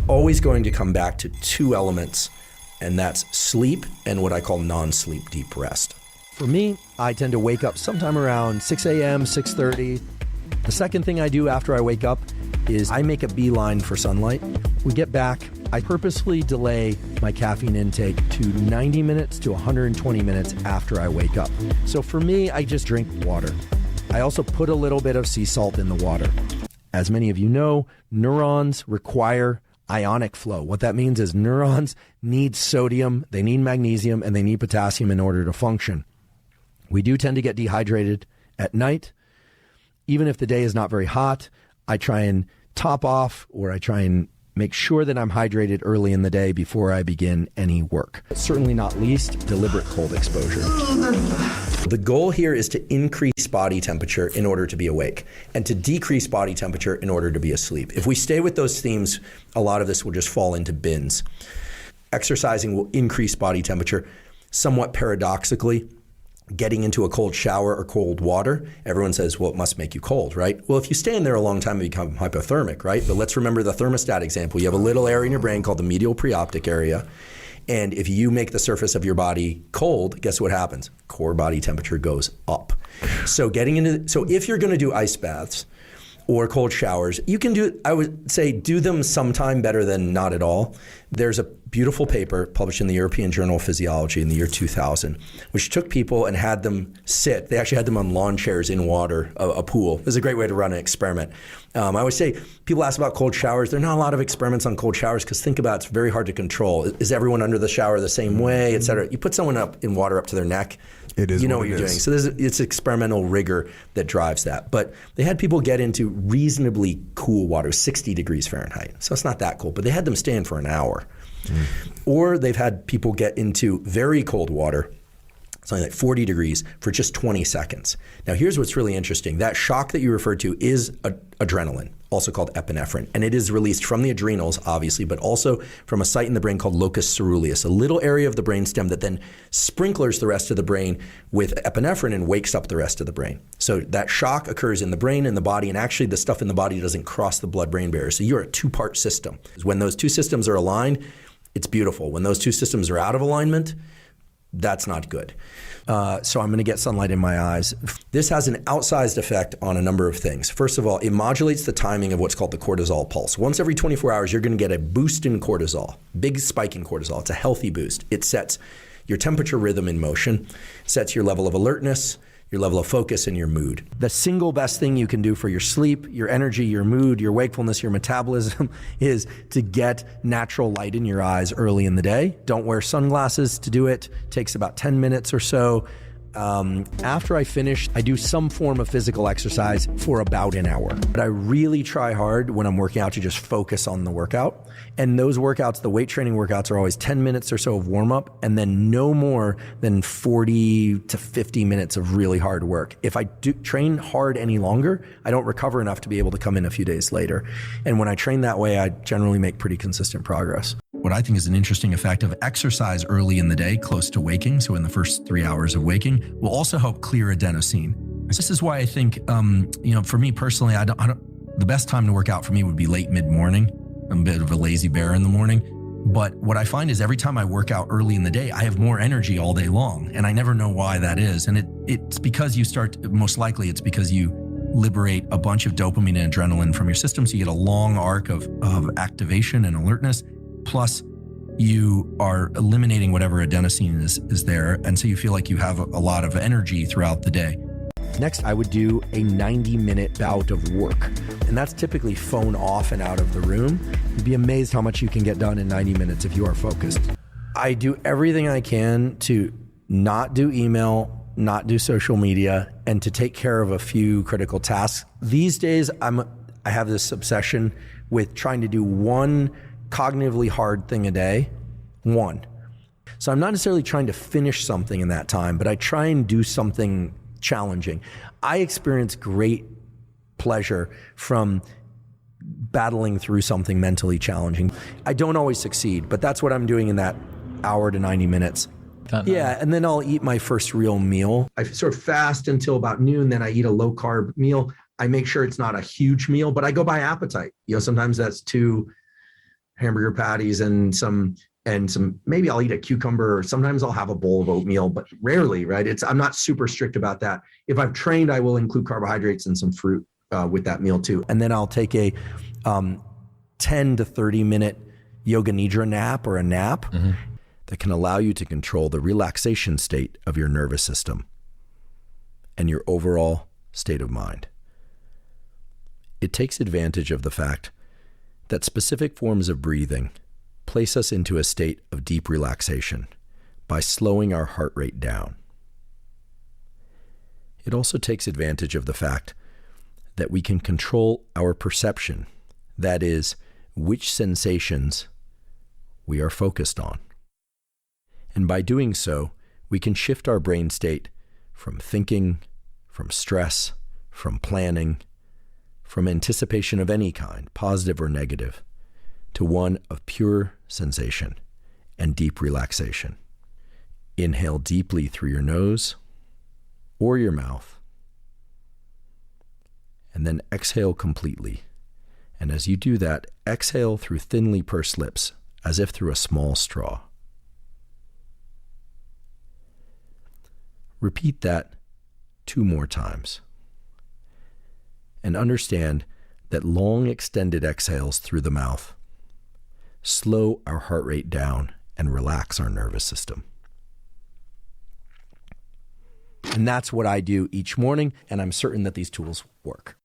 always going to come back to two elements, and that's sleep and what I call non-sleep deep rest. For me, I tend to wake up sometime around 6 a.m., 6:30. The second thing I do after I wake up is I make a beeline for sunlight. We get back. I purposefully delay my caffeine intake to 90 minutes to 120 minutes after I wake up. So for me, I just drink water. I also put a little bit of sea salt in the water. As many of you know, neurons require ionic flow. What that means is neurons need sodium, they need magnesium, and they need potassium in order to function. We do tend to get dehydrated at night. Even if the day is not very hot, I try and top off, or I try and make sure that I'm hydrated early in the day before I begin any work. Certainly not least, deliberate cold exposure. The goal here is to increase body temperature in order to be awake, and to decrease body temperature in order to be asleep. If we stay with those themes, a lot of this will just fall into bins. Exercising will increase body temperature. Somewhat paradoxically, getting into a cold shower or cold water, everyone says, well, it must make you cold, right? Well, if you stay in there a long time, you become hypothermic, right? But let's remember the thermostat example. You have a little area in your brain called the medial preoptic area. And if you make the surface of your body cold, guess what happens? Core body temperature goes up. So if you're going to do ice baths or cold showers, you can do, I would say, do them sometime better than not at all. There's a beautiful paper published in the European Journal of Physiology in the year 2000, which took people and had them sit. They actually had them on lawn chairs in water, a pool. It was a great way to run an experiment. I always say, people ask about cold showers. There are not a lot of experiments on cold showers because think about it, it's very hard to control. Is everyone under the shower the same way, et cetera? You put someone up in water up to their neck, you know what you're doing. So it's experimental rigor that drives that. But they had people get into reasonably cool water, 60 degrees Fahrenheit. So it's not that cold, but they had them stand for an hour. Or they've had people get into very cold water, something like 40 degrees, for just 20 seconds. Now, here's what's really interesting. That shock that you referred to is adrenaline, also called epinephrine. And it is released from the adrenals, obviously, but also from a site in the brain called locus ceruleus, a little area of the brainstem that then sprinklers the rest of the brain with epinephrine and wakes up the rest of the brain. So that shock occurs in the brain and the body, and actually the stuff in the body doesn't cross the blood-brain barrier. So you're a two-part system. When those two systems are aligned, it's beautiful. When those two systems are out of alignment, that's not good. So I'm going to get sunlight in my eyes. This has an outsized effect on a number of things. First of all, it modulates the timing of what's called the cortisol pulse. Once every 24 hours, you're going to get a boost in cortisol, big spike in cortisol. It's a healthy boost. It sets your temperature rhythm in motion, sets your level of alertness, your level of focus, and your mood. The single best thing you can do for your sleep, your energy, your mood, your wakefulness, your metabolism is to get natural light in your eyes early in the day. Don't wear sunglasses to do it. It takes about 10 minutes or so. After I finish, I do some form of physical exercise for about an hour. But I really try hard when I'm working out to just focus on the workout. And those workouts, the weight training workouts, are always 10 minutes or so of warm up, and then no more than 40 to 50 minutes of really hard work. If I do train hard any longer, I don't recover enough to be able to come in a few days later. And when I train that way, I generally make pretty consistent progress. What I think is an interesting effect of exercise early in the day, close to waking, so in the first 3 hours of waking, will also help clear adenosine. This is why I think, for me personally, the best time to work out for me would be late mid-morning. I'm a bit of a lazy bear in the morning. But what I find is every time I work out early in the day, I have more energy all day long. And I never know why that is. And it's because most likely it's because you liberate a bunch of dopamine and adrenaline from your system. So you get a long arc of activation and alertness. Plus, you are eliminating whatever adenosine is there. And so you feel like you have a lot of energy throughout the day. Next, I would do a 90-minute bout of work. And that's typically phone off and out of the room. You'd be amazed how much you can get done in 90 minutes if you are focused. I do everything I can to not do email, not do social media, and to take care of a few critical tasks. These days, I have this obsession with trying to do one cognitively hard thing a day. One. So I'm not necessarily trying to finish something in that time, but I try and do something challenging. I experience great pleasure from battling through something mentally challenging. I don't always succeed, but that's what I'm doing in that hour to 90 minutes. Yeah, and then I'll eat my first real meal. I sort of fast until about noon, then I eat a low carb meal. I make sure it's not a huge meal, but I go by appetite. Sometimes that's 2 hamburger patties and some, maybe I'll eat a cucumber, or sometimes I'll have a bowl of oatmeal, but rarely, right? I'm not super strict about that. If I've trained, I will include carbohydrates and some fruit with that meal too. And then I'll take a 10 to 30 minute yoga nidra nap, or a nap that can allow you to control the relaxation state of your nervous system and your overall state of mind. It takes advantage of the fact that specific forms of breathing place us into a state of deep relaxation by slowing our heart rate down. It also takes advantage of the fact that we can control our perception, that is, which sensations we are focused on. And by doing so, we can shift our brain state from thinking, from stress, from planning, from anticipation of any kind, positive or negative, to one of pure sensation and deep relaxation. Inhale deeply through your nose or your mouth, and then exhale completely. And as you do that, exhale through thinly pursed lips, as if through a small straw. Repeat that 2 more times. And understand that long extended exhales through the mouth slow our heart rate down and relax our nervous system. And that's what I do each morning, and I'm certain that these tools work.